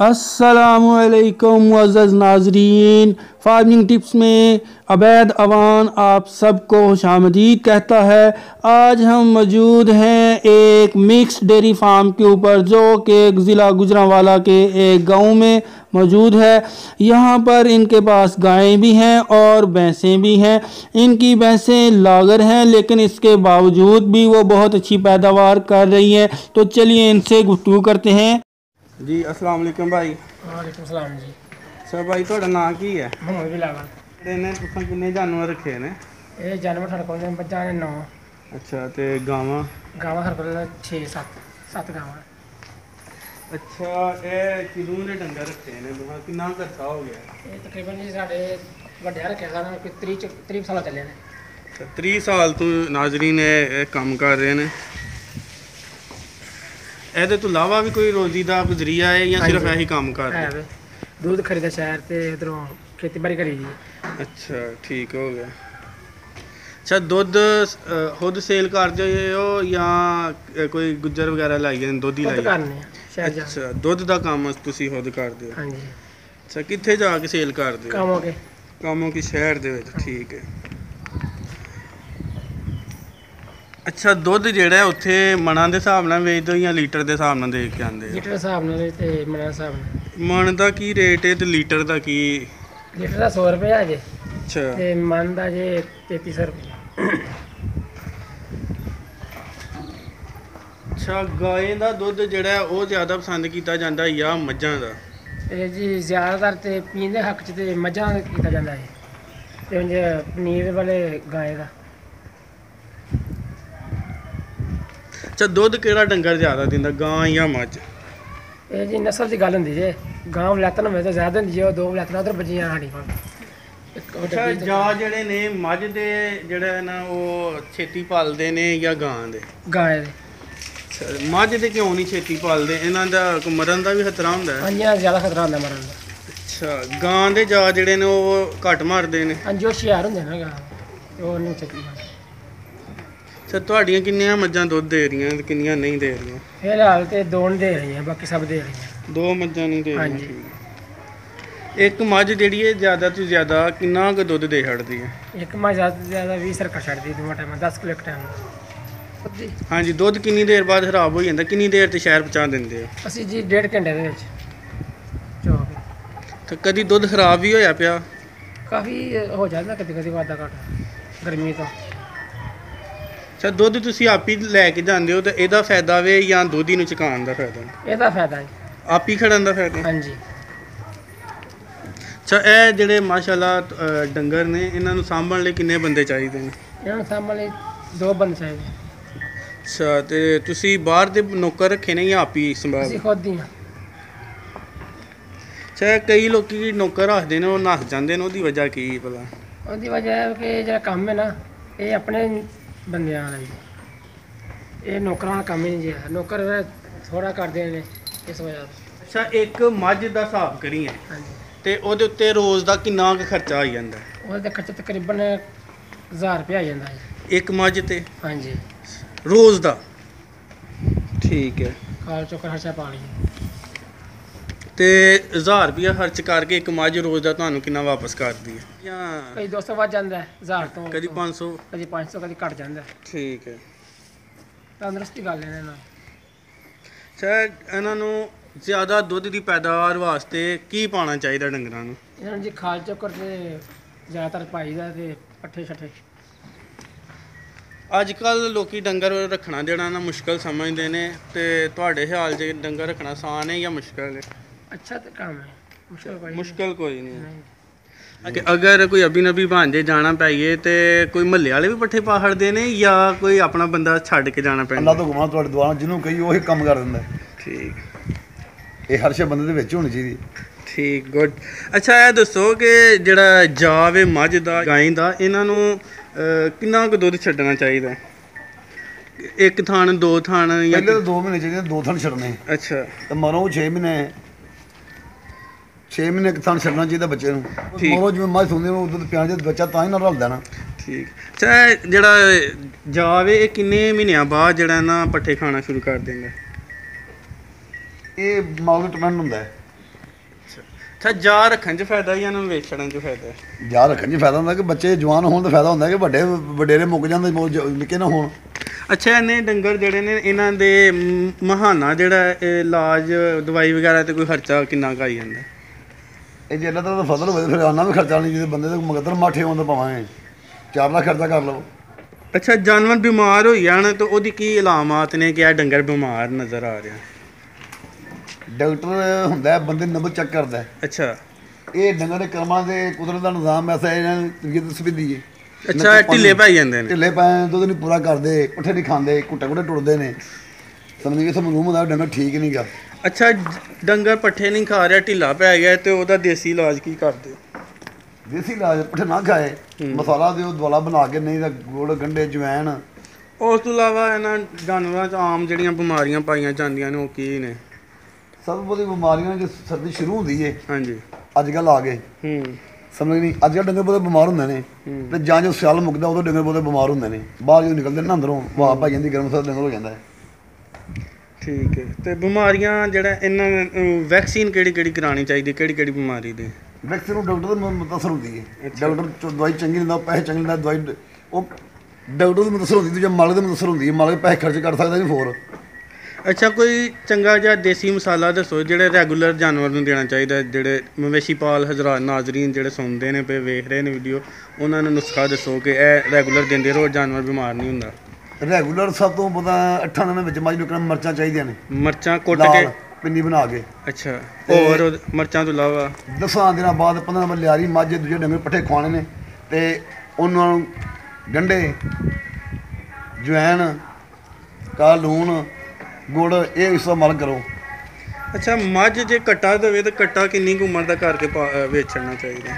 अस्सलामुअलैकुम मुअज़्ज़ज़ नाज़रीन, farming tips में अबैद अवान आप सबको खुशामदीद कहता है। आज हम मौजूद हैं एक मिक्स डेयरी फार्म के ऊपर जो कि ज़िला गुजरांवाला के एक गांव में मौजूद है। यहाँ पर इनके पास गायें भी हैं और भैंसें भी हैं। इनकी भैंसें लागर हैं लेकिन इसके बावजूद भी वो बहुत अच्छी पैदावार कर रही हैं। तो चलिए इनसे गुफ्तगू करते हैं। जी अस्सलाम वालेकुम भाई। वालेकुम सलाम जी। सर भाई थोड़ा नाम की है? मोहम्मद बिलावल। इन्हें तुसां किन्ने जानवर रखे ने? ये जानवर साढ़े कोल ने बच्चा ने 9। अच्छा ते गावां? गावां साढ़े कोल 6-7 गावां। अच्छा ये किदों दे डंगर रखे ने तुसां किन्ना करसा हो गया? ये तकरीबन जी साढ़े वड्डे रखे सन कोई 30 साल चले ने। 30 साल तो नाजरीन ये काम कर रहे ने। ਇਹਦੇ ਤੋਂ ਇਲਾਵਾ ਵੀ ਕੋਈ ਰੋਜ਼ੀ ਦਾ ਕੋਈ ਜ਼ਰੀਆ ਹੈ ਜਾਂ ਸਿਰਫ ਇਹੀ ਕੰਮ ਕਰਦੇ ਹੈ? दूध खरीदा शहर ਤੇ ਇਧਰੋਂ ਖੇਤੀਬਾੜੀ ਕਰੀ ਜੀ। ਅੱਛਾ ਠੀਕ ਹੋ ਗਿਆ। ਅੱਛਾ ਦੁੱਧ ਖੁਦ ਸੇਲ ਕਰਦੇ ਹੋ ਜਾਂ ਕੋਈ ਗੁੱਜਰ ਵਗੈਰਾ ਲਾਈ ਜਾਂਦੇ ਦੁੱਧ ਹੀ ਲਾਈ ਕਰਨੇ ਆ ਸ਼ਹਿਰ ਜਾ? ਅੱਛਾ ਦੁੱਧ ਦਾ ਕੰਮ ਤੁਸੀਂ ਖੁਦ ਕਰਦੇ ਹੋ? ਹਾਂਜੀ। ਅੱਛਾ ਕਿੱਥੇ ਜਾ ਕੇ ਸੇਲ ਕਰਦੇ ਹੋ? ਕਾਮੋਂ ਕੇ ਸ਼ਹਿਰ ਦੇ ਵਿੱਚ। ਠੀਕ ਹੈ। ਅੱਛਾ ਦੁੱਧ ਜਿਹੜਾ ਉੱਥੇ ਮਣਾਂ ਦੇ ਹਿਸਾਬ ਨਾਲ ਵੇਚਦੇ ਹੋ ਜਾਂ ਲੀਟਰ ਦੇ ਹਿਸਾਬ ਨਾਲ ਦੇ ਕੇ ਆਉਂਦੇ ਹੋ? ਲੀਟਰ ਦੇ ਹਿਸਾਬ ਨਾਲ ਤੇ ਮਣਾਂ ਦੇ ਹਿਸਾਬ ਨਾਲ। ਮਣ ਦਾ ਕੀ ਰੇਟ ਹੈ ਤੇ ਲੀਟਰ ਦਾ ਕੀ? ਲੀਟਰ ਦਾ 100 ਰੁਪਏ ਆ ਜੇ। ਅੱਛਾ ਤੇ ਮਣ ਦਾ ਜੇ 3300 ਰੁਪਏ। ਅੱਛਾ ਗਾਂ ਦਾ ਦੁੱਧ ਜਿਹੜਾ ਉਹ ਜ਼ਿਆਦਾ ਪਸੰਦ ਕੀਤਾ ਜਾਂਦਾ ਜਾਂ ਮੱਝਾਂ ਦਾ? ਤੇ ਜੀ ਜ਼ਿਆਦਾਤਰ ਤੇ ਪੀਣ ਦੇ ਹੱਕ 'ਚ ਤੇ ਮੱਝਾਂ ਦਾ ਕੀਤਾ ਜਾਂਦਾ ਹੈ ਤੇ ਉਂਝ ਪਨੀਰ ਵਾਲੇ ਗਾਂ ਦਾ। ਅੱਛਾ ਦੁੱਧ ਕਿਹੜਾ ਡੰਗਰ ਜ਼ਿਆਦਾ ਦਿੰਦਾ ਗਾਂ ਜਾਂ ਮੱਝ? ਇਹ ਜੀ ਨਸਲ ਦੀ ਗੱਲ ਹੁੰਦੀ ਜੇ। ਗਾਂ ਵਲੈਤਨ ਹੋਵੇ ਤਾਂ ਜ਼ਿਆਦਾ ਹੁੰਦੀ ਜੇ। ਉਹ 2 ਵਲੈਤਨਾਂ ਉਧਰ ਬੱਜੀਆਂ ਸਾਡੀ ਕੋਲ। ਅੱਛਾ ਜਾਂ ਜਿਹੜੇ ਨੇ ਮੱਝ ਦੇ ਜਿਹੜਾ ਨਾ ਉਹ ਛੇਤੀ ਪਾਲਦੇ ਨੇ ਜਾਂ ਗਾਂ ਦੇ? ਗਾਂ ਦੇ। ਮੱਝ ਦੇ ਕਿਉਂ ਨਹੀਂ ਛੇਤੀ ਪਾਲਦੇ? ਇਹਨਾਂ ਦਾ ਮਰਨ ਦਾ ਵੀ ਖਤਰਾ ਹੁੰਦਾ ਹੈ? ਹਾਂਜੀ ਇਹਨਾਂ ਜ਼ਿਆਦਾ ਖਤਰਾ ਹੁੰਦਾ ਮਰਨ ਦਾ। ਅੱਛਾ ਗਾਂ ਦੇ ਜਾ ਜਿਹੜੇ ਨੇ ਉਹ ਘੱਟ ਮਾਰਦੇ ਨੇ? ਹਾਂਜੀ ਉਹ ਹੁਸ਼ਿਆਰ ਹੁੰਦੇ ਨਾ ਗਾਂ ਉਹ ਨਹੀਂ ਛੇਤੀ ਮਾਰਦੇ। ਅੱਛਾ ਤੁਹਾਡੀਆਂ ਕਿੰਨੀਆਂ ਮੱਝਾਂ ਦੁੱਧ ਦੇ ਰਹੀਆਂ ਤੇ ਕਿੰਨੀਆਂ ਨਹੀਂ ਦੇ ਰਹੀਆਂ? ਫਿਲਹਾਲ ਤੇ 2 ਦੇ ਰਹੀਆਂ ਬਾਕੀ ਸਭ ਦੇ ਰਹੀਆਂ। 2 ਮੱਝਾਂ ਨਹੀਂ ਦੇ ਰਹੀਆਂ। ਹਾਂਜੀ। ਇੱਕ ਮੱਝ ਜਿਹੜੀ ਹੈ ਜ਼ਿਆਦਾ ਤੋਂ ਜ਼ਿਆਦਾ ਕਿੰਨਾ ਕੁ ਦੁੱਧ ਦੇ ਛੱਡਦੀ ਹੈ? ਇੱਕ ਮੱਝ ਜ਼ਿਆਦਾ ਤੋਂ ਜ਼ਿਆਦਾ 20 ਰੁਪਏ ਛੱਡਦੀ ਦੋਵਾਂ ਟਾਈਮਾਂ 10 ਕਿਲੋ ਇੱਕ ਟਾਈਮ। ਹਾਂਜੀ ਦੁੱਧ ਕਿੰਨੀ ਦੇਰ ਬਾਅਦ ਖਰਾਬ ਹੋ ਜਾਂਦਾ? ਕਿੰਨੀ ਦੇਰ ਤੇ ਸ਼ਹਿਰ ਪਹੁੰਚਾ ਦਿੰਦੇ ਹੋ? ਅਸੀਂ ਜੀ 1.5 ਘੰਟੇ ਦੇ ਵਿੱਚ ਚੋ ਕੇ। ਤੇ ਕਦੀ ਦੁੱਧ ਖਰਾਬ ਵੀ ਹੋਇਆ ਪਿਆ? ਕਾਫੀ ਹੋ ਜਾਂਦਾ ਕਦੀ ਵਾਧਾ ਘੱਟ ਗਰਮੀ ਤੋਂ। ਅੱਛਾ ਦੁੱਧ ਤੁਸੀਂ ਆਪ ਹੀ ਲੈ ਕੇ ਜਾਂਦੇ ਹੋ ਤੇ ਇਹਦਾ ਫਾਇਦਾ ਵੇ ਜਾਂ ਦੋਧੀ ਨੂੰ ਚੁਕਾਉਣ ਦਾ ਫਾਇਦਾ? ਇਹਦਾ ਫਾਇਦਾ ਹੈ ਆਪ ਹੀ ਖੜਨ ਦਾ ਫਾਇਦਾ? ਹਾਂਜੀ। ਅੱਛਾ ਇਹ ਜਿਹੜੇ ਮਾਸ਼ਾਅੱਲਾ ਡੰਗਰ ਨੇ ਇਹਨਾਂ ਨੂੰ ਸਾਂਭਣ ਲਈ ਕਿੰਨੇ ਬੰਦੇ ਚਾਹੀਦੇ ਨੇ? ਇਹਨਾਂ ਨੂੰ ਸਾਂਭਣ ਲਈ 2 ਬੰਦੇ ਚਾਹੀਦੇ। ਅੱਛਾ ਤੇ ਤੁਸੀਂ ਬਾਹਰ ਦੇ ਨੌਕਰ ਰੱਖੇ ਨੇ ਜਾਂ ਆਪ ਹੀ ਸੰਭਾਲ? ਅਸੀਂ ਖੁਦ ਹੀ ਹਾਂ। ਅੱਛਾ ਕਈ ਲੋਕੀ ਨੌਕਰ ਰੱਖਦੇ ਨੇ ਉਹ ਨੱਸ ਜਾਂਦੇ ਨੇ ਉਹਦੀ ਵਜ੍ਹਾ ਕੀ ਭਲਾ? ਉਹਦੀ ਵਜ੍ਹਾ ਹੈ ਕਿ ਜਿਹੜਾ ਕੰਮ ਹੈ ਨਾ ਇਹ ਆਪਣੇ ਬੰਦਿਆਂ ਵਾਲਾ ਜੀ। ਇਹ ਨੌਕਰਾਂ ਦਾ ਕੰਮ ਹੀ ਨਹੀਂ ਜੀ। ਨੌਕਰ ਥੋੜ੍ਹਾ ਕਰਦੇ ਨੇ ਇਸ ਵਜ੍ਹਾ ਤੋਂ। ਅੱਛਾ ਇੱਕ ਮੱਝ ਦਾ ਹਿਸਾਬ ਕਰੀਏ ਹਾਂਜੀ ਤੇ ਉਹਦੇ ਉੱਤੇ ਰੋਜ਼ ਦਾ ਕਿੰਨਾ ਕੁ ਖਰਚਾ ਆ ਜਾਂਦਾ? ਉਹਦਾ ਖਰਚਾ ਤਕਰੀਬਨ 1000 ਰੁਪਏ ਆ ਜਾਂਦਾ ਹੈ ਇੱਕ ਮੱਝ ਤੇ? ਹਾਂਜੀ ਰੋਜ਼ ਦਾ? ਠੀਕ ਹੈ। ਖਾਲ ਚੋਕਰ ਖਰਚਾ ਪਾ ਲਈਏ ਤੇ 1000 ਰੁਪਇਆ ਖਰਚ ਕਰਕੇ ਇੱਕ ਮੱਝ ਰੋਜ਼ ਦਾ ਤੁਹਾਨੂੰ ਕਿੰਨਾ ਵਾਪਸ ਕਰਦੀ ਹੈ? ਜਾਂ ਕਈ 200 ਵੱਧ ਜਾਂਦਾ ਹੈ 1000 ਤੋਂ, ਕਦੀ 500, ਕਦੀ 500, ਕਦੀ ਘੱਟ ਜਾਂਦਾ। ਠੀਕ ਹੈ। ਤੰਦਰੁਸਤੀ ਗੱਲ ਇਹਨਾਂ ਨਾਲ। ਅੱਛਾ ਇਹਨਾਂ ਨੂੰ ਜ਼ਿਆਦਾ ਦੁੱਧ ਦੀ ਪੈਦਾਵਾਰ ਵਾਸਤੇ ਕੀ ਪਾਉਣਾ ਚਾਹੀਦਾ ਡੰਗਰਾਂ ਨੂੰ? ਇਹਨਾਂ ਨੂੰ ਜੀ ਖਾਲ ਚੋਕਰ ਤੇ ਜ਼ਿਆਦਾਤਰ ਪਾਈਦਾ ਤੇ ਪੱਠੇ ਛੱਠੇ। ਅੱਜ ਕੱਲ੍ਹ ਲੋਕੀ ਡੰਗਰ ਰੱਖਣਾ ਜਿਹੜਾ ਨਾ ਮੁਸ਼ਕਲ ਸਮਝਦੇ ਨੇ ਤੇ ਤੁਹਾਡੇ ਖਿਆਲ 'ਚ ਡੰਗਰ ਰੱਖਣਾ ਆਸਾਨ ਹੈ ਜਾਂ ਮੁਸ਼ਕਲ ਹੈ? ਅੱਛਾ ਤਾਂ ਕੰਮ ਹੈ ਮੁਸ਼ਕਲ ਕੋਈ ਨਹੀਂ ਹੈ। ਅਗਰ ਕੋਈ ਅਭੀ ਨਬੀ ਭਾਂਜੇ ਜਾਣਾ ਪਈਏ ਤੇ ਕੋਈ ਮਹੱਲੇ ਵਾਲੇ ਵੀ ਪੱਠੇ ਪਾ ਛੱਡਦੇ ਨੇ ਜਾਂ ਕੋਈ ਆਪਣਾ ਬੰਦਾ ਛੱਡ ਕੇ ਜਾਣਾ ਪੈਂਦਾ? ਅੱਲਾ ਤੋਂ ਗੁਮਾਨ ਤੁਹਾਡੇ ਦੁਆਰਾ ਜਿਹਨੂੰ ਕਹੀ ਉਹੀ ਕੰਮ ਕਰ ਦਿੰਦਾ। ਠੀਕ। ਇਹ ਹਰ ਸ਼ੇ ਬੰਦੇ ਦੇ ਵਿੱਚ ਹੋਣੀ ਚਾਹੀਦੀ। ਠੀਕ ਗੁੱਡ। ਅੱਛਾ ਇਹ ਦੱਸੋ ਕਿ ਜਿਹੜਾ ਜਾਵ ਹੈ ਮੱਝ ਦਾ ਗਾਂ ਦਾ ਇਹਨਾਂ ਨੂੰ ਕਿੰਨਾ ਕੁ ਦੁੱਧ ਛੱਡਣਾ ਚਾਹੀਦਾ? ਇੱਕ ਥਣ 2 ਥਣ ਜਾਂ? ਪਹਿਲੇ ਤਾਂ 2 ਮਹੀਨੇ ਚਾਹੀਦੇ 2 ਥਣ ਛੱਡਣੇ। ਅੱਛਾ ਤੇ ਮਰੋ 6 ਮਹੀਨੇ ਇੱਕ ਥਣ ਛੱਡਣਾ ਚਾਹੀਦਾ ਬੱਚੇ ਨੂੰ। ਮਰੋ ਜਿਵੇਂ ਮੱਝ ਹੁੰਦੀ ਉਹ ਦੁੱਧ ਪਿਆਣ ਦੇ ਬੱਚਾ ਤਾਂ ਹੀ ਨਾਲ ਰਲਦਾ ਨਾ। ਠੀਕ। ਅੱਛਾ ਜਿਹੜਾ ਜਾਵ ਹੈ ਇਹ ਕਿੰਨੇ ਮਹੀਨਿਆਂ ਬਾਅਦ ਜਿਹੜਾ ਨਾ ਪੱਠੇ ਖਾਣਾ ਸ਼ੁਰੂ ਕਰ ਦਿੰਦਾ? ਇਹ ਮਾਲ ਦਾ ਡਿਪੈਂਡ ਹੁੰਦਾ ਹੈ। ਅੱਛਾ ਜਾ ਰੱਖਣ 'ਚ ਫਾਇਦਾ ਜਾਂ ਇਹਨਾਂ ਨੂੰ ਵੇਚਣ 'ਚ ਫਾਇਦਾ? ਜਾ ਰੱਖਣ 'ਚ ਫਾਇਦਾ ਹੁੰਦਾ ਕਿ ਬੱਚੇ ਜਵਾਨ ਹੋਣ ਤਾਂ ਫਾਇਦਾ ਹੁੰਦਾ ਕਿ ਵੱਡੇ ਵਡੇਰੇ ਮੁੱਕ ਜਾਂਦੇ ਨਿੱਕੇ ਨਾ ਹੋਣ। ਅੱਛਾ ਇਹਨੇ ਡੰਗਰ ਜਿਹੜੇ ਨੇ ਇਹਨਾਂ ਦੇ ਮਹਾਨਾ ਜਿਹੜਾ ਇਲਾਜ ਦਵਾਈ ਵਗੈਰਾ ਤੇ ਕੋਈ ਖਰਚਾ ਕਿੰਨਾ ਕੁ ਆਈ ਜਾਂਦਾ? ਇਹ ਜੇ ਅੱਲਾ ਦਾ ਫਜ਼ਲ ਹੋਵੇ ਫਿਰ ਆਨਾ ਵੀ ਖਰਚਾ ਨਹੀਂ, ਜਿਹਦੇ ਬੰਦੇ ਦੇ ਮਗਦਰ ਮਾਠੇ ਹੋਣ ਤਾਂ ਭਾਵੇਂ 4 ਲੱਖ ਖਰਚਾ ਕਰ ਲਓ। ਅੱਛਾ ਜਾਨਵਰ ਬਿਮਾਰ ਹੋ ਜਾਣ ਤਾਂ ਉਹਦੀ ਕੀ ਇਲਾਮਾਤ ਨੇ ਕਿ ਇਹ ਡੰਗਰ ਬਿਮਾਰ ਨਜ਼ਰ ਆ ਰਿਹਾ? ਡਾਕਟਰ ਹੁੰਦਾ ਬੰਦੇ ਨੰਬਰ ਚੈੱਕ ਕਰਦਾ। ਅੱਛਾ ਇਹ ਡੰਗਰ ਦੇ ਕਰਮਾਂ ਦੇ ਕੁਦਰਤ ਦਾ ਨਿਜ਼ਾਮ ਐਸਾ ਇਹਨਾਂ ਨੂੰ ਤਬੀਅਤ ਸਪਿੰਦੀ ਹੈ। ਅੱਛਾ ਢਿੱਲੇ ਪੈ ਜਾਂਦੇ ਨੇ? ਢਿੱਲੇ ਪੈ ਦੁੱਧ ਨਹੀਂ ਪੂਰਾ ਕਰਦੇ, ਪੁੱਠੇ ਨਹੀਂ ਖਾਂਦੇ, ਘੁੱਟੇ ਟੁੱਟਦੇ ਨੇ, ਸਮਝ ਗਏ। ਮਲੂਮ ਹੁੰਦਾ ਡੰਗਰ ਠੀਕ ਨਹੀਂ ਗਾ। ਅੱਛਾ ਡੰਗਰ ਪੱਠੇ ਨਹੀਂ ਖਾ ਰਿਹਾ, ਢਿੱਲਾ ਪੈ ਗਿਆ ਤੇ ਉਹਦਾ ਦੇਸੀ ਇਲਾਜ ਕੀ ਕਰਦੇ? ਦੇਸੀ ਇਲਾਜ ਪੱਠੇ ਨਾ ਖਾਏ, ਮਸਾਲਾ ਦਿਓ, ਦਵਾਲਾ ਬਣਾ ਕੇ, ਨਹੀਂ ਤਾਂ ਗੁੜ ਗੰਢੇ ਜਵੈਣ। ਉਸ ਤੋਂ ਇਲਾਵਾ ਇਹਨਾਂ ਜਾਨਵਰਾਂ 'ਚ ਆਮ ਜਿਹੜੀਆਂ ਬਿਮਾਰੀਆਂ ਪਾਈਆਂ ਜਾਂਦੀਆਂ ਨੇ ਉਹ ਕੀ ਨੇ? ਸਭ ਬਹੁਤੀ ਬਿਮਾਰੀਆਂ ਜੇ ਸਰਦੀ ਸ਼ੁਰੂ ਹੁੰਦੀ ਹੈ ਹਾਂਜੀ ਅੱਜ ਕੱਲ੍ਹ ਆ ਗਏ, ਸਮਝ ਨਹੀਂ। ਅੱਜ ਕੱਲ੍ਹ ਡੰਗਰ ਬਹੁਤੇ ਬਿਮਾਰ ਹੁੰਦੇ ਨੇ ਤੇ ਜਾਂ ਜੋ ਸਿਆਲ ਮੁੱਕਦਾ ਉਦੋਂ ਡੰਗਰ ਬਹੁਤੇ ਬਿਮਾਰ ਹੁੰਦੇ ਨੇ। ਬਾਹਰ ਜਦੋਂ ਨਿਕਲਦੇ ਨਾ ਅੰਦਰੋਂ ਵਾਹ ਪੈ ਜਾਂਦੀ, ਗਰਮ ਸਰਦ ਡੰਗਰ ਹੋ ਜਾਂਦਾ ਹੈ। ਠੀਕ ਹੈ। ਤੇ ਬਿਮਾਰੀਆਂ ਜਿਹੜਾ ਇਹਨਾਂ ਨੂੰ ਵੈਕਸੀਨ ਕਿਹੜੀ ਕਿਹੜੀ ਕਰਾਉਣੀ ਚਾਹੀਦੀ, ਕਿਹੜੀ ਕਿਹੜੀ ਬਿਮਾਰੀ ਦੀ? ਵੈਕਸੀਨ ਨੂੰ ਡਾਕਟਰ ਦੀ ਮੁਤਾਸਰ ਹੁੰਦੀ ਹੈ। ਡਾਕਟਰ ਦਵਾਈ ਚੰਗੀ ਦਿੰਦਾ, ਪੈਸੇ ਚੰਗੇ ਦਿੰਦਾ, ਦਵਾਈ ਉਹ ਡਾਕਟਰ ਦੀ ਮੁਤਾਸਰ ਹੁੰਦੀ, ਦੂਜਾ ਮਾਲਕ ਦੀ ਮੁਤਾਸਰ ਹੁੰਦੀ ਹੈ। ਮਾਲਕ ਪੈਸੇ ਖਰਚ ਕਰ ਸਕਦਾ ਨਹੀਂ ਹੋਰ। ਅੱਛਾ ਕੋਈ ਚੰਗਾ ਜਿਹਾ ਦੇਸੀ ਮਸਾਲਾ ਦੱਸੋ ਜਿਹੜਾ ਰੈਗੂਲਰ ਜਾਨਵਰ ਨੂੰ ਦੇਣਾ ਚਾਹੀਦਾ, ਜਿਹੜੇ ਮਵੇਸ਼ੀ ਪਾਲ ਹਜ਼ਰਾਤ ਨਾਜ਼ਰੀਨ ਜਿਹੜੇ ਸੁਣਦੇ ਨੇ ਪਏ ਵੇਖ ਰਹੇ ਨੇ ਵੀਡੀਓ, ਉਹਨਾਂ ਨੂੰ ਨੁਸਖਾ ਦੱਸੋ ਕਿ ਇਹ ਰੈਗੂਲਰ ਦਿੰਦੇ ਰਹੋ, ਜਾਨਵਰ ਬਿਮਾਰ ਨਹੀਂ ਹੁੰਦਾ। ਰੈਗੂਲਰ ਸਭ ਤੋਂ ਪਤਾ 8 ਦਿਨਾਂ ਵਿੱਚ ਮੱਝ ਨੂੰ ਮਿਰਚਾਂ ਚਾਹੀਦੀਆਂ ਨੇ, ਮਿਰਚਾਂ ਕੁੱਟ ਕੇ ਪਿੰਨੀ ਬਣਾ ਕੇ। ਅੱਛਾ ਹੋਰ ਮਿਰਚਾਂ ਤੋਂ ਇਲਾਵਾ 10 ਦਿਨਾਂ ਬਾਅਦ 15 ਦਿਨ ਲਿਆਰੀ ਮੱਝ ਦੂਜੇ ਡੰਗਰ ਪੱਠੇ ਖਵਾਉਣੇ ਨੇ ਤੇ ਉਹਨਾਂ ਨੂੰ ਗੰਢੇ ਜਵੈਣ ਕਾ ਲੂਣ ਗੁੜ ਇਹ ਇਸਤੇਮਾਲ ਕਰੋ। ਅੱਛਾ ਮੱਝ ਜੇ ਕੱਟਾ ਦੇਵੇ ਤਾਂ ਕੱਟਾ ਕਿੰਨੀ ਕੁ ਉਮਰ ਦਾ ਕਰਕੇ ਵੇਚਣਾ ਚਾਹੀਦਾ?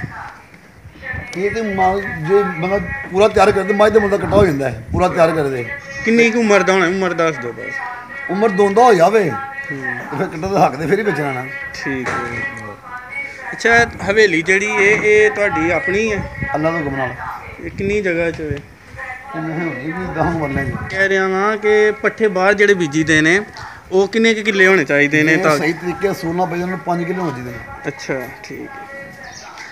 ਇਹ ਤੇ ਮਾਲ ਜੇ ਬੰਦਾ ਪੂਰਾ ਤਿਆਰ ਕਰਦੇ ਮੱਝ ਦਾ ਮੁੱਲ ਕੱਟਾ ਹੋ ਜਾਂਦਾ ਹੈ। ਪੂਰਾ ਤਿਆਰ ਕਰਦੇ ਕਿੰਨੀ ਕੁ ਉਮਰ ਦਾ ਹੋਣਾ? ਉਮਰ ਦੱਸ ਦਿਓ ਬਸ। ਉਮਰ ਦੋਂਦਾ ਹੋ ਜਾਵੇ ਤੇ ਫਿਰ ਕੱਟਾ ਦਾ ਹੱਕ ਦੇ ਫਿਰ ਹੀ ਵੇਚਣਾ ਨਾ। ਠੀਕ ਹੈ। ਅੱਛਾ ਹਵੇਲੀ ਜਿਹੜੀ ਇਹ ਤੁਹਾਡੀ ਆਪਣੀ ਹੈ? ਅੱਲਾ ਦਾ ਹੁਕਮ ਨਾਲ। ਇਹ ਕਿੰਨੀ ਜਗ੍ਹਾ 'ਚ ਹੋਵੇ? ਕਹਿ ਰਿਹਾ ਵਾਂ ਕਿ ਪੱਠੇ ਬਾਹਰ ਜਿਹੜੇ ਬੀਜੀ ਦੇ ਨੇ ਉਹ ਕਿੰਨੇ ਕੁ ਕਿੱਲੇ ਹੋਣੇ ਚਾਹੀਦੇ ਨੇ ਤਾਂ ਸਹੀ ਤਰੀਕੇ ਸੋਨਾ ਪਈ ਉਹਨੂੰ 5 ਕਿੱਲੇ ਹੋਣੇ ਚਾਹੀਦੇ ਨੇ। ਅੱਛਾ ਠੀਕ ਹੈ।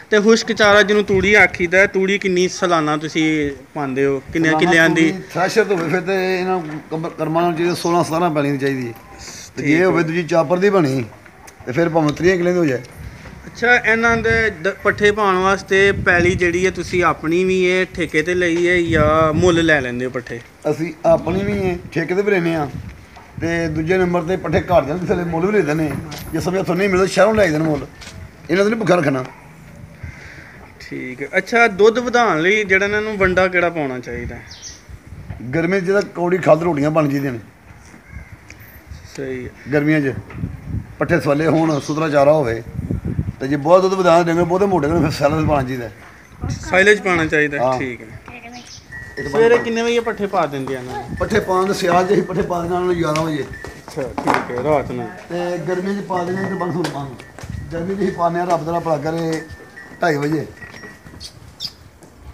ਤੇ ਖੁਸ਼ਕ ਚਾਰਾ ਜਿਹਨੂੰ ਤੂੜੀ ਆਖੀਦਾ, ਤੂੜੀ ਕਿੰਨੀ ਸਾਲਾਨਾ ਤੁਸੀਂ ਪਾਉਂਦੇ ਹੋ, ਕਿੰਨੇ ਕਿੱਲਿਆਂ ਦੀ? ਥ੍ਰੈਸ਼ਰ ਹੋਵੇ ਫਿਰ ਤੇ ਇਹਨਾਂ ਕਰਮਾਂ ਨਾਲ ਜਿਹੜੀ 16-17 ਪੈਣੀ ਚਾਹੀਦੀ ਹੈ। ਤੇ ਜੇ ਹੋਵੇ ਦੂਜੀ ਚਾਪਰ ਦੀ ਬਣੀ ਤੇ ਫਿਰ ਭਾਵੇਂ 30 ਕਿੱਲੇ ਦੀ ਹੋ ਜਾਏ। ਅੱਛਾ ਇਹਨਾਂ ਦੇ ਪੱਠੇ ਪਾਉਣ ਵਾਸਤੇ ਪੈਲੀ ਜਿਹੜੀ ਹੈ ਤੁਸੀਂ ਆਪਣੀ ਵੀ ਹੈ, ਠੇਕੇ ਤੇ ਲਈ ਹੈ ਜਾਂ ਮੁੱਲ ਲੈ ਲੈਂਦੇ ਹੋ ਪੱਠੇ? ਅਸੀਂ ਆਪਣੀ ਵੀ ਹੈ, ਠੇਕੇ ਤੇ ਵੀ ਲੈਂਦੇ ਹਾਂ ਤੇ ਦੂਜੇ ਨੰਬਰ ਤੇ ਪੱਠੇ ਘਰ ਜਾਂਦੇ ਥੱਲੇ ਮੁੱਲ ਵੀ ਲੈ ਦਿੰਦੇ। ਜੇ ਸਮਝ ਤੁਹਾਨੂੰ ਨਹੀਂ ਮਿਲਦਾ ਸ਼ਹਿਰੋਂ ਲੈ ਜਾਂਦੇ ਮੁੱਲ, ਇਹਨਾਂ ਦਾ ਨਹੀਂ ਭੁੱਖਾ ਰੱਖਣਾ। ਠੀਕ ਹੈ। ਅੱਛਾ ਦੁੱਧ ਵਧਾਉਣ ਲਈ ਜਿਹੜਾ ਇਹਨਾਂ ਨੂੰ ਵੰਡਾ ਕਿਹੜਾ ਪਾਉਣਾ ਚਾਹੀਦਾ? ਗਰਮੀ 'ਚ ਜਿਹੜਾ ਕੌੜੀ ਖਾਦ ਰੋਟੀਆਂ ਬਣ ਜਾਂਦੀਆਂ ਨੇ। ਸਹੀ ਹੈ। ਗਰਮੀਆਂ 'ਚ ਪੱਠੇ ਸਵਾਲੇ ਹੋਣ, ਸੁਥਰਾ ਚਾਰਾ ਹੋਵੇ ਤੇ ਜੇ ਬਹੁਤ ਦੁੱਧ ਵਧਾ ਦੇਣਗੇ ਬਹੁਤੇ ਮੋਟੇ ਨੇ ਫਿਰ ਸੈਲਡ ਪਾਉਣਾ ਚਾਹੀਦਾ, ਸਾਈਲੇਜ ਪਾਉਣਾ ਚਾਹੀਦਾ। ਠੀਕ ਹੈ। ਸਵੇਰੇ ਕਿੰਨੇ ਵਜੇ ਪੱਠੇ ਪਾ ਦਿੰਦੇ ਆ ਨਾ? ਪੱਠੇ ਪਾਉਣ ਦੇ ਸਿਆਲ 'ਚ ਅਸੀਂ ਪੱਠੇ ਪਾ ਦੇਣਾ 11 ਵਜੇ। ਅੱਛਾ ਠੀਕ ਹੈ। ਰਾਤ ਨੂੰ ਤੇ ਗਰਮੀ 'ਚ ਪਾ ਦੇਣੇ ਤੇ ਬੰਦ ਹੋ ਪਾਉਣ। ਗਰਮੀ 'ਚ ਅਸੀਂ ਪਾਉਂਦੇ ਹਾਂ ਰੱਬ ਦਾ ਭਲਾ ਕਰੇ 2:30 ਵਜੇ।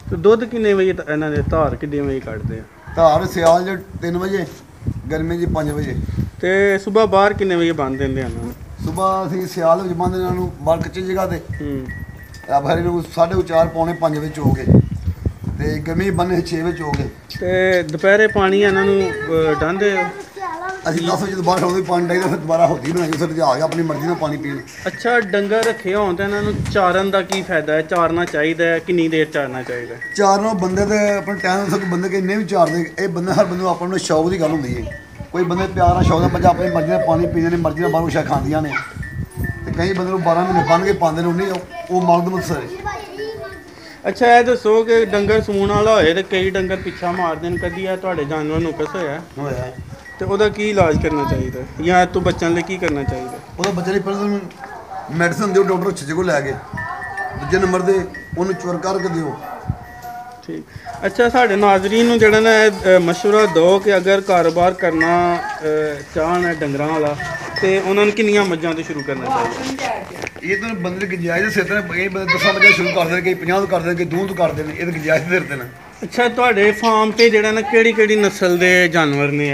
ਤੇ ਦੁੱਧ ਕਿੰਨੇ ਵਜੇ ਇਹਨਾਂ ਦੇ ਧਾਰ ਕਿੰਨੇ ਵਜੇ ਕੱਢਦੇ ਆ? ਧਾਰ ਸਿਆਲ 'ਚ 3 ਵਜੇ, ਗਰਮੀ 'ਚ 5 ਵਜੇ। ਤੇ ਸਵੇਰ ਬਾਹਰ ਕਿੰਨੇ ਵਜੇ ਬੰਨ ਦਿੰਦੇ ਆ ਨਾ? ਸੁਬਾਹ ਅਸੀਂ ਸਿਆਲ ਵਿੱਚ ਬੰਨ੍ਹਦੇ ਇਹਨਾਂ ਨੂੰ ਬਾਹਰ ਕੱਚੀ ਜਗ੍ਹਾ ਤੇ। ਆਭਾਰੀ ਨੂੰ 4:30 ਪੌਣੇ 5 ਵਿੱਚ ਹੋ ਗਏ ਤੇ ਗਰਮੀ ਬੰਨੇ 6 ਵਿੱਚ ਹੋ ਗਏ। ਤੇ ਦੁਪਹਿਰੇ ਪਾਣੀ ਇਹਨਾਂ ਨੂੰ ਡਾਂਦੇ ਹੋ? ਅਸੀਂ 10 ਵਜੇ ਤੋਂ ਬਾਅਦ ਆਉਂਦੇ ਪਾਣੀ ਡਾਈਦਾ, ਫਿਰ ਦੁਬਾਰਾ ਹੋਦੀ ਬਣਾਈ ਫਿਰ ਆ ਗਿਆ ਆਪਣੀ ਮਰਜ਼ੀ ਨਾਲ ਪਾਣੀ ਪੀਣ। ਅੱਛਾ ਡੰਗਰ ਰੱਖੇ ਹੋਣ ਤਾਂ ਇਹਨਾਂ ਨੂੰ ਚਾਰਨ ਦਾ ਕੀ ਫਾਇਦਾ ਹੈ? ਚਾਰਨਾ ਚਾਹੀਦਾ ਹੈ? ਕਿੰਨੀ ਦੇਰ ਚਾਰਨਾ ਚਾਹੀਦਾ? ਚਾਰਨੋਂ ਬੰਦੇ ਤੇ ਆਪਣੇ ਟਾਈਮ ਤੱਕ ਬੰਦੇ ਕਿ ਇੰਨੇ ਵੀ ਚਾਰਦੇ। ਇਹ ਬੰਦੇ ਹਰ ਬੰਦੇ ਨੂੰ ਆਪਾਂ ਨੂੰ ਸ਼ੌਕ ਦੀ ਗੱਲ ਹੁੰਦੀ ਹੈ। ਕੋਈ ਬੰਦੇ ਪਿਆਰ ਨਾਲ ਸ਼ੌਕ ਨਾਲ ਬੱਚਾ ਆਪਣੀ ਮਰਜ਼ੀ ਨਾਲ ਪਾਣੀ ਪੀਂਦੇ ਨੇ, ਮਰਜ਼ੀ ਨਾਲ ਬਾਹਰੋਂ ਸ਼ਾ ਖਾਂਦੀਆਂ ਨੇ ਤੇ ਕਈ ਬੰਦੇ ਨੂੰ 12 ਮਹੀਨੇ ਬੰਨ੍ਹ ਕੇ ਪਾਉਂਦੇ ਨੇ। ਉਹਨੇ ਉਹ ਮਰਦ ਮੁਸਰ। ਅੱਛਾ ਇਹ ਦੱਸੋ ਕਿ ਡੰਗਰ ਸੂਣ ਵਾਲਾ ਹੋਏ ਤੇ ਕਈ ਡੰਗਰ ਪਿੱਛਾ ਮਾਰਦੇ ਨੇ, ਕਦੀ ਆ ਤੁਹਾਡੇ ਜਾਨਵਰ ਨੂੰ ਕਿਸ ਹੋਇਆ ਤੇ ਉਹਦਾ ਕੀ ਇਲਾਜ ਕਰਨਾ ਚਾਹੀਦਾ ਜਾਂ ਇਹ ਤੋਂ ਬਚਣ ਲਈ ਕੀ ਕਰਨਾ ਚਾਹੀਦਾ? ਉਹਦਾ ਬੱਚੇ ਲਈ ਪਹਿਲਾਂ ਮੈਡੀਸਨ ਦਿਓ ਡਾਕਟਰ ਅੱਛੇ ਕੋਲ ਲੈ ਕੇ। ਦੂਜੇ ਨੰਬਰ ਦੇ ਉਹਨੂੰ ਚੁਰ ਕਰਕੇ ਦਿਓ। ਠੀਕ। ਅੱਛਾ ਸਾਡੇ ਨਾਜ਼ਰੀਨ ਨੂੰ ਜਿਹੜਾ ਨਾ ਮਸ਼ਵਰਾ ਦਿਓ ਕਿ ਅਗਰ ਕਾਰੋਬਾਰ ਕਰਨਾ ਚਾਹਣ ਡੰਗਰਾਂ ਵਾਲਾ ਤੇ ਉਹਨਾਂ ਨੂੰ ਕਿੰਨੀਆਂ ਮੱਝਾਂ ਤੋਂ ਸ਼ੁਰੂ ਕਰਨਾ ਚਾਹੀਦਾ? ਇਹ ਤਾਂ ਬੰਦੇ ਦੀ ਗੁੰਜਾਇਸ਼ ਸਿਰ ਤੇ ਕਈ ਬੰਦੇ 10 ਮੱਝਾਂ ਸ਼ੁਰੂ ਕਰਦੇ ਨੇ, ਕਈ 50 ਤੋਂ ਕਰਦੇ ਨੇ, ਕਈ 2 ਤੋਂ ਕਰਦੇ ਨੇ। ਇਹ ਤਾਂ ਗੁੰਜਾਇਸ਼ ਸਿਰ ਤੇ ਨਾ। ਅੱਛਾ ਤੁਹਾਡੇ ਫਾਰਮ ਤੇ ਜਿਹੜਾ ਨਾ ਕਿਹੜੀ ਕਿਹੜੀ ਨਸਲ ਦੇ ਜਾਨਵਰ ਨੇ?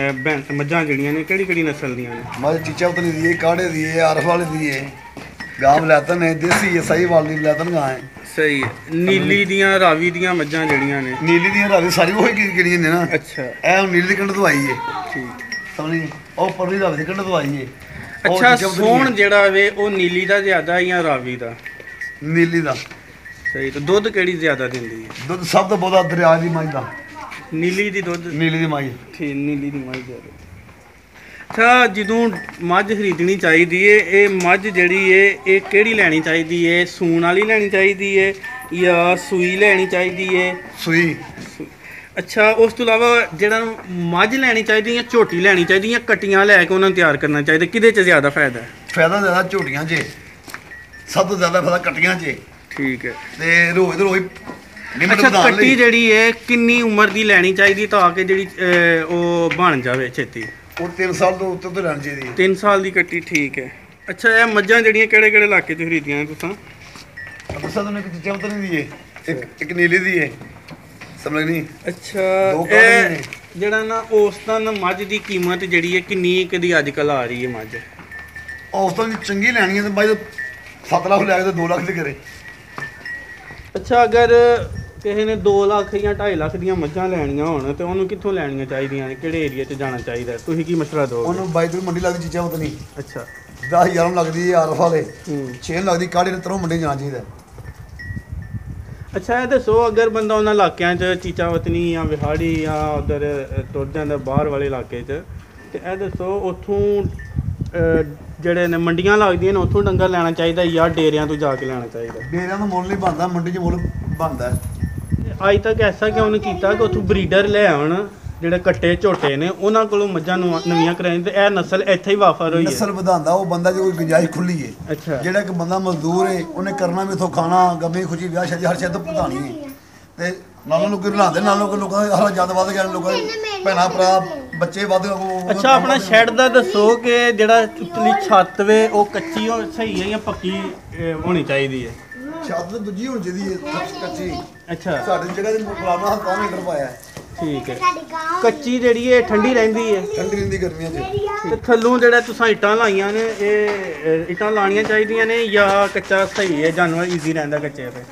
ਮੱਝਾਂ ਜਿਹੜੀਆਂ ਨੇ ਕਿਹੜੀ ਕਿਹੜੀ ਨਸਲ ਦੀਆਂ ਨੇ? ਮੱਝ ਚੀਚਾ ਉਤਲੀ ਦੀ ਹੈ, ਕਾੜੇ ਦੀ ਹੈ, ਆਰਫ ਵਾਲੇ ਦੀ ਹੈ ਗਾਂ ਵਲੈਤਨ ਨੇ ਦੇਸੀ ਸਹੀ ਵਾਲੀ ਵਲੈਤਨ ਗਾਂ ਹੈ। ਸਹੀ ਹੈ। ਨੀਲੀ ਦੀਆਂ ਰਾਵੀ ਦੀਆਂ ਮੱਝਾਂ ਜਿਹੜੀਆਂ ਨੇ, ਨੀਲੀ ਦੀਆਂ ਰਾਵੀ ਸਾਰੀ ਉਹੀ ਗਿਣੀਆਂ ਨੇ ਨਾ। ਅੱਛਾ ਇਹ ਹੁਣ ਨੀਲੀ ਦੀ ਕੰਡ ਤੋਂ ਆਈ ਹੈ। ਠੀਕ। ਸਮਝੀ? ਉਹ ਪਰਲੀ ਰਾਵੀ ਦੀ ਕੰਡ ਤੋਂ ਆਈ ਹੈ। ਅੱਛਾ ਸੋਹਣ ਜਿਹੜਾ ਵੇ ਉਹ ਨੀਲੀ ਦਾ ਜ਼ਿਆਦਾ ਜਾਂ ਰਾਵੀ ਦਾ? ਨੀਲੀ ਦਾ। ਸਹੀ। ਤੇ ਦੁੱਧ ਕਿਹੜੀ ਜ਼ਿਆਦਾ ਦਿੰਦੀ ਹੈ? ਦੁੱਧ ਸਭ ਤੋਂ ਬਹੁਤਾ ਦਰਿਆ ਦੀ ਮੱਝ ਦਾ। ਨੀਲੀ ਦੀ ਦੁੱਧ? ਨੀਲੀ ਦੀ ਮੱਝ। ਠੀਕ, ਨੀਲੀ ਦੀ ਮੱਝ ਜ਼ਿਆਦਾ। ਅੱਛਾ ਜਦੋਂ ਮੱਝ ਖਰੀਦਣੀ ਚਾਹੀਦੀ ਏ, ਇਹ ਮੱਝ ਜਿਹੜੀ ਏ ਇਹ ਕਿਹੜੀ ਲੈਣੀ ਚਾਹੀਦੀ ਏ? ਸੂਣ ਵਾਲੀ ਲੈਣੀ ਚਾਹੀਦੀ ਏ ਜਾਂ ਸੂਈ ਲੈਣੀ ਚਾਹੀਦੀ ਏ? ਸੂਈ। ਅੱਛਾ ਉਸ ਤੋਂ ਇਲਾਵਾ ਜਿਹੜਾ ਮੱਝ ਲੈਣੀ ਚਾਹੀਦੀ ਜਾਂ ਝੋਟੀ ਲੈਣੀ ਚਾਹੀਦੀ ਜਾਂ ਕਟੀਆਂ ਲੈ ਕੇ ਉਹਨਾਂ ਨੂੰ ਤਿਆਰ ਕਰਨਾ ਚਾਹੀਦਾ, ਕਿਹਦੇ 'ਚ ਜ਼ਿਆਦਾ ਫਾਇਦਾ ਹੈ? ਫਾਇਦਾ ਜ਼ਿਆਦਾ ਝੋਟੀਆਂ 'ਚ, ਸਭ ਤੋਂ ਜ਼ਿਆਦਾ ਫਾਇਦਾ ਕੱਟੀਆਂ 'ਚ। ਠੀਕ ਹੈ। ਤੇ ਰੋਜ਼ ਦੇ ਰੋਜ਼ ਅੱਛਾ ਕੱਟੀ ਜਿਹੜੀ ਏ ਕਿੰਨੀ ਉਮਰ ਦੀ ਲੈਣੀ ਚਾਹੀਦੀ ਤਾਂ ਕਿ ਜਿਹੜੀ ਉਹ ਬਣ ਜਾਵੇ ਛੇਤੀ? ਉਹ 3 ਸਾਲ ਤੋਂ ਉੱਤੇ ਤੋਂ ਲੈਣੀ ਚਾਹੀਦੀ ਹੈ। 3 ਸਾਲ ਦੀ ਕੱਟੀ। ਠੀਕ ਹੈ। ਅੱਛਾ ਇਹ ਮੱਝਾਂ ਜਿਹੜੀਆਂ ਕਿਹੜੇ ਕਿਹੜੇ ਇਲਾਕੇ 'ਚ ਖਰੀਦੀਆਂ ਨੇ ਤੁਸੀਂ? ਦੱਸਾਂ ਤੁਹਾਨੂੰ ਇੱਕ ਚਮਤਨੀ ਦੀ ਹੈ, ਇੱਕ ਨੀਲੀ ਦੀ ਹੈ। ਸਮਝ ਨਹੀਂ? ਅੱਛਾ ਦੋ ਕਾਲੇ ਨੇ। ਇਹ ਜਿਹੜਾ ਨਾ ਔਸਤਨ ਮੱਝ ਦੀ ਕੀਮਤ ਜਿਹੜੀ ਹੈ ਕਿੰਨੀ ਕਦੀ ਅੱਜ ਕੱਲ੍ਹ ਆ ਰਹੀ ਹੈ ਮੱਝ? ਉਸ ਤੋਂ ਚੰਗੀ ਲੈਣੀ ਹੈ ਤੇ ਬਾਈ 7 ਲੱਖ ਲੈ ਕੇ ਤੇ 2 ਲੱਖ ਦੀ ਕਰੇ। ਅੱਛਾ ਅਗਰ ਕਿਸੇ ਨੇ 2 ਲੱਖ ਜਾਂ 2.5 ਲੱਖ ਦੀਆਂ ਮੱਝਾਂ ਲੈਣੀਆਂ ਹੋਣ ਤੇ ਉਹਨੂੰ ਕਿੱਥੋਂ ਲੈਣੀਆਂ ਚਾਹੀਦੀਆਂ ਨੇ, ਕਿਹੜੇ ਏਰੀਆ 'ਚ ਜਾਣਾ ਚਾਹੀਦਾ, ਤੁਸੀਂ ਕੀ ਮਸ਼ਵਰਾ ਦਿਓ? ਉਹਨੂੰ ਬਾਈ ਤੋਂ ਮੰਡੀ ਲੱਗਦੀ ਚੀਜ਼ਾਂ ਪਤਾ ਨਹੀਂ। ਅੱਛਾ 10,000 ਨੂੰ ਲੱਗਦੀ ਹੈ ਆਰਫ ਵਾਲੇ, 6 ਹੂੰ। ਲੱਗਦੀ ਕਾੜੇ ਨੇ ਤਰੋਂ ਮੰਡੀ ਜਾਣਾ ਚਾਹੀਦਾ। ਅੱਛਾ ਇਹ ਦੱਸੋ ਅਗਰ ਬੰਦਾ ਉਹਨਾਂ ਇਲਾਕਿਆਂ 'ਚ ਚੀਚਾ ਵਤਨੀ ਜਾਂ ਵਿਹਾੜੀ ਜਾਂ ਉਧਰ ਤੁਰ ਜਾਂਦਾ ਬਾਹਰ ਵਾਲੇ ਇਲਾਕੇ 'ਚ, ਤੇ ਇਹ ਦੱਸੋ ਉੱਥੋਂ ਜਿਹੜੇ ਨੇ ਮੰਡੀਆਂ ਲੱਗਦੀਆਂ ਨੇ ਉੱਥੋਂ ਡੰਗਰ ਲੈਣਾ ਚਾਹੀਦਾ ਜਾਂ ਡੇਰਿਆਂ ਤੋਂ ਜਾ ਕੇ ਲੈਣਾ ਚਾਹੀਦਾ? ਡੇਰਿਆਂ ਦਾ ਮੁੱਲ ਨਹੀਂ ਬਣਦਾ, ਮੰਡੀ 'ਚ ਮੁੱਲ ਬਣਦਾ। ਅੱਜ ਤੱਕ ਐਸਾ ਕਿਉਂ ਨਹੀਂ ਕੀਤਾ ਕਿ ਉੱਥੋਂ ਬਰੀਡਰ ਲੈ ਆਉਣ ਜਿਹੜੇ ਕੱਟੇ ਝੋਟੇ ਨੇ ਉਹਨਾਂ ਕੋਲੋਂ ਮੱਝਾਂ ਨੂੰ ਨਵੀਆਂ ਕਰਾਈਆਂ ਤੇ ਇਹ ਨਸਲ ਇੱਥੇ ਹੀ ਵਾਫਰ ਹੋਈ ਹੈ? ਨਸਲ ਵਧਾਉਂਦਾ ਉਹ ਬੰਦਾ ਜੇ ਕੋਈ ਗੁੰਜਾਇਸ਼ ਖੁੱਲੀ ਹੈ। ਅੱਛਾ ਜਿਹੜਾ ਇੱਕ ਬੰਦਾ ਮਜ਼ਦੂਰ ਹੈ ਉਹਨੇ ਕਰਨਾ ਵੀ ਇਥੋਂ ਖਾਣਾ, ਗਮੀ ਖੁਸ਼ੀ ਵਿਆਹ ਸ਼ਾਦੀ ਹਰ ਸ਼ਾਇਦ ਵਧਾਉਣੀ ਹੈ। ਤੇ ਨਾਲੋਂ ਲੋਕੀ ਬਣਾਉਂਦੇ, ਨਾਲੋਂ ਲੋਕਾਂ ਦਾ ਹਾਲਾਤ ਜ਼ਿਆਦਾ ਵੱਧ ਗਿਆ, ਲੋਕਾਂ ਦੇ ਭੈਣਾਂ ਭਰਾ ਬੱਚੇ ਵੱਧ। ਅੱਛਾ ਆਪਣਾ ਸ਼ੈੱਡ ਦਾ ਦੱਸੋ ਕਿ ਜਿਹੜਾ ਉੱਤਲੀ ਛੱਤ ਵੇ ਉਹ ਕੱਚੀ ਸਹੀ ਹੈ ਜਾਂ ਪੱਕੀ ਹੋਣੀ ਚਾਹੀਦੀ ਹੈ? ਛੱਤ ਦੂਜੀ ਹੋਣੀ ਚਾਹੀਦੀ ਹੈ, ਕੱਚੀ। ਅੱਛਾ ਸਾਡੀ ਜਗ੍ਹਾ ਦੇ ਮੁਕਾਬਲਾ ਹਲਕਾ ਮੀਟਰ ਪਾਇਆ ਹੈ। ਠੀਕ ਹੈ। ਕੱਚੀ ਜਿਹੜੀ ਹੈ ਠੰਡੀ ਰਹਿੰਦੀ ਹੈ? ਠੰਡੀ ਰਹਿੰਦੀ ਗਰਮੀਆਂ 'ਚ। ਤੇ ਥੱਲੋਂ ਜਿਹੜਾ ਤੁਸੀਂ ਇੱਟਾਂ ਲਾਈਆਂ ਨੇ ਇਹ ਇੱਟਾਂ ਲਾਉਣੀਆਂ ਚਾਹੀਦੀਆਂ ਨੇ ਜਾਂ ਕੱਚਾ ਸਹੀ ਹੈ, ਜਾਨਵਰ ਈਜ਼ੀ ਰਹਿੰਦਾ ਕੱਚੇ 'ਤੇ?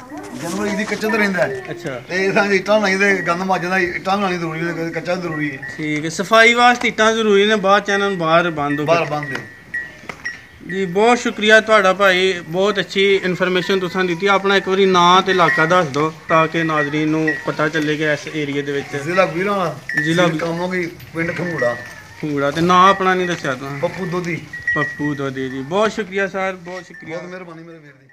ਜਾਨਵਰ ਇਹਦੀ ਕੱਚਾ ਤਾਂ ਰਹਿੰਦਾ ਹੈ। ਅੱਛਾ ਤੇ ਇਹ ਸਾਂ ਇੱਟਾਂ ਲਾਈ ਤੇ ਗੰਦ ਮਾਜਣ ਦਾ ਇੱਟਾਂ ਲਾਣੀ ਜ਼ਰੂਰੀ ਹੈ, ਕੱਚਾ ਜ਼ਰੂਰੀ ਹੈ। ਠੀਕ ਹੈ। ਸਫਾਈ ਵਾਸਤੇ ਇੱਟਾਂ ਜ਼ਰੂਰੀ ਨੇ, ਬਾਅਦ ਚ ਇਹਨਾਂ ਨੂੰ ਬਾਹਰ ਬੰਦ ਹੋ ਬਾਹਰ ਬੰਦ ਹੈ ਜੀ। ਬਹੁਤ ਸ਼ੁਕਰੀਆ ਤੁਹਾਡਾ ਭਾਈ, ਬਹੁਤ ਅੱਛੀ ਇਨਫੋਰਮੇਸ਼ਨ ਤੁਸੀਂ ਦਿੱਤੀ। ਆਪਣਾ ਇੱਕ ਵਾਰੀ ਨਾਂ ਤੇ ਇਲਾਕਾ ਦੱਸ ਦਿਓ ਤਾਂ ਕਿ ਨਾਜ਼ਰੀਨ ਨੂੰ ਪਤਾ ਚੱਲੇ ਕਿ ਇਸ ਏਰੀਏ ਦੇ ਵਿੱਚ। ਜ਼ਿਲ੍ਹਾ ਵੀਰਾਂ, ਜ਼ਿਲ੍ਹਾ ਕਾਮੋਗੀ, ਪਿੰਡ ਖੰਗੂੜਾ। ਖੰਗੂੜਾ। ਤੇ ਨਾਂ ਆਪਣਾ ਨਹੀਂ ਦੱਸਿਆ ਤੁਸੀਂ? ਪੱਪੂ ਦੋਦੀ। ਪੱਪੂ ਦੋਦੀ ਜੀ। ਬਹੁਤ ਸ਼ੁਕਰੀਆ ਸਰ, ਬਹੁਤ ਸ਼ੁਕਰੀਆ। ਬਹੁਤ ਮਿਹਰਬਾਨੀ ਮੇਰੇ ਵੀਰ ਦੀ।